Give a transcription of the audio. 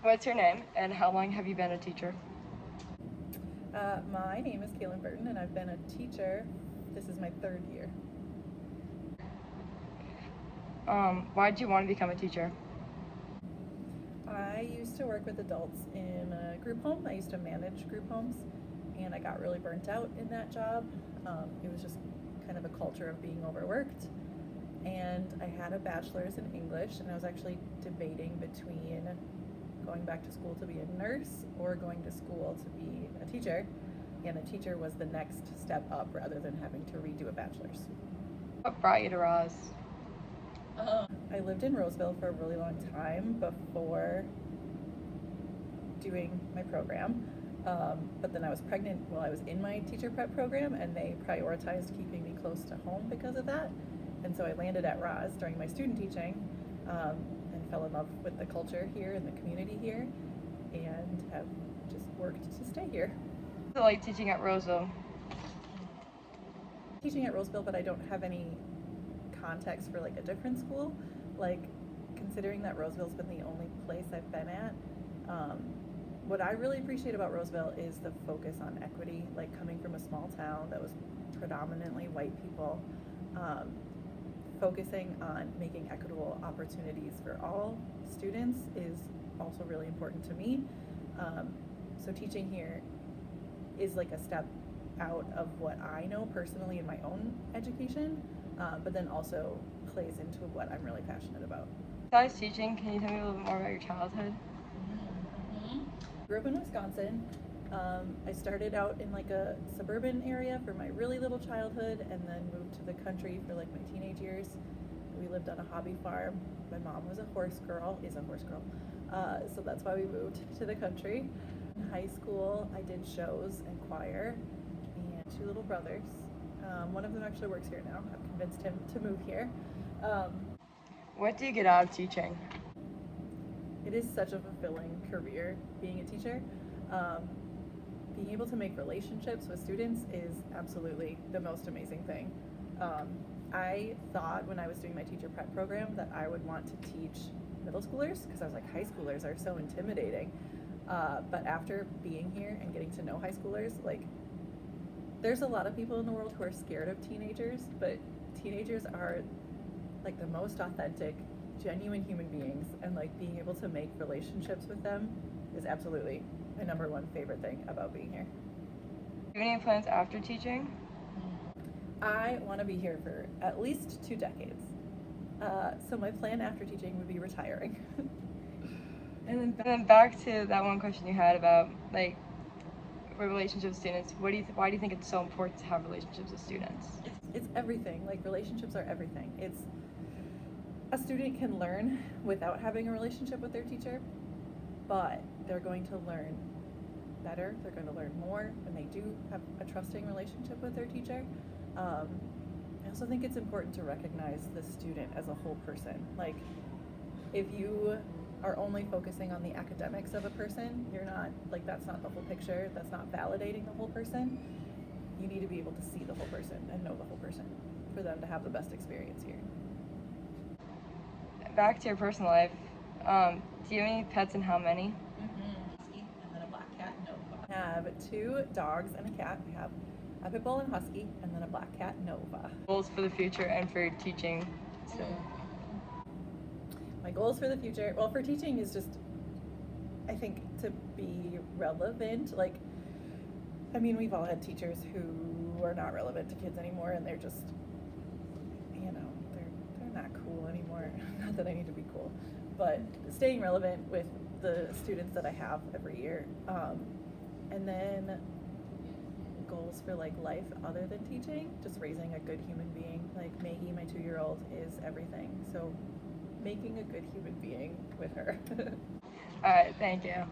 What's your name and how long have you been a teacher? My name is Burton, and I've been a teacher. This is my third year. Why did you want to become a teacher? I used to work with adults in a group home. I used to manage group homes, and I got really burnt out in that job. It was just kind of a culture of being overworked. And I had a bachelor's in English, and I was actually debating between going back to school to be a nurse or going to school to be a teacher. And a teacher was the next step up rather than having to redo a bachelor's. What brought you to Roz? I lived in Roseville for a really long time before doing my program. But then I was pregnant while I was in my teacher prep program, and they prioritized keeping me close to home because of that. And so I landed at Roz during my student teaching and fell in love with the culture here and the community here, and have just worked to stay here. What's it like teaching at Roseville? Teaching at Roseville, but I don't have any context for like a different school. Like, considering that Roseville's been the only place I've been at, what I really appreciate about Roseville is the focus on equity. Like, coming from a small town that was predominantly white people, focusing on making equitable opportunities for all students is also really important to me. So teaching here is like a step out of what I know personally in my own education, but then also plays into what I'm really passionate about. Besides teaching, can you tell me a little bit more about your childhood? Grew up in Wisconsin. I started out in like a suburban area for my really little childhood, and then moved to the country for like my teenage years. We lived on a hobby farm. My mom was a horse girl, so that's why we moved to the country. In high school, I did shows and choir, and two little brothers. One of them actually works here now. I've convinced him to move here. What do you get out of teaching? It is such a fulfilling career being a teacher. Being able to make relationships with students is absolutely the most amazing thing. I thought when I was doing my teacher prep program that I would want to teach middle schoolers, because I was like, high schoolers are so intimidating. But after being here and getting to know high schoolers, like, there's a lot of people in the world who are scared of teenagers, but teenagers are like the most authentic, genuine human beings, and like being able to make relationships with them is absolutely my number one favorite thing about being here. Do you have any plans after teaching? I want to be here for at least 2 decades. So my plan after teaching would be retiring. And then back to that one question you had about like relationships with students. Why do you think it's so important to have relationships with students? It's everything. Like, relationships are everything. It's a student can learn without having a relationship with their teacher, but they're going to learn better. They're going to learn more when they do have a trusting relationship with their teacher. I also think it's important to recognize the student as a whole person. Like, if you are only focusing on the academics of a person, you're not, like, that's not the whole picture. That's not validating the whole person. You need to be able to see the whole person and know the whole person for them to have the best experience here. Back to your personal life. Do you have any pets and how many? Husky and then a black cat, Nova. I have 2 dogs and a cat. I have a pit bull and husky, and then a black cat, Nova. Goals for the future and for teaching. So. My goals for the future, well, for teaching is just, I think, to be relevant. Like, I mean, we've all had teachers who are not relevant to kids anymore, and they're just, you know, they're not cool anymore. Not that I need to be cool, but staying relevant with the students that I have every year. And then goals for like life other than teaching, just raising a good human being. Like, Maggie, my 2-year-old, is everything. So making a good human being with her. All right, thank you.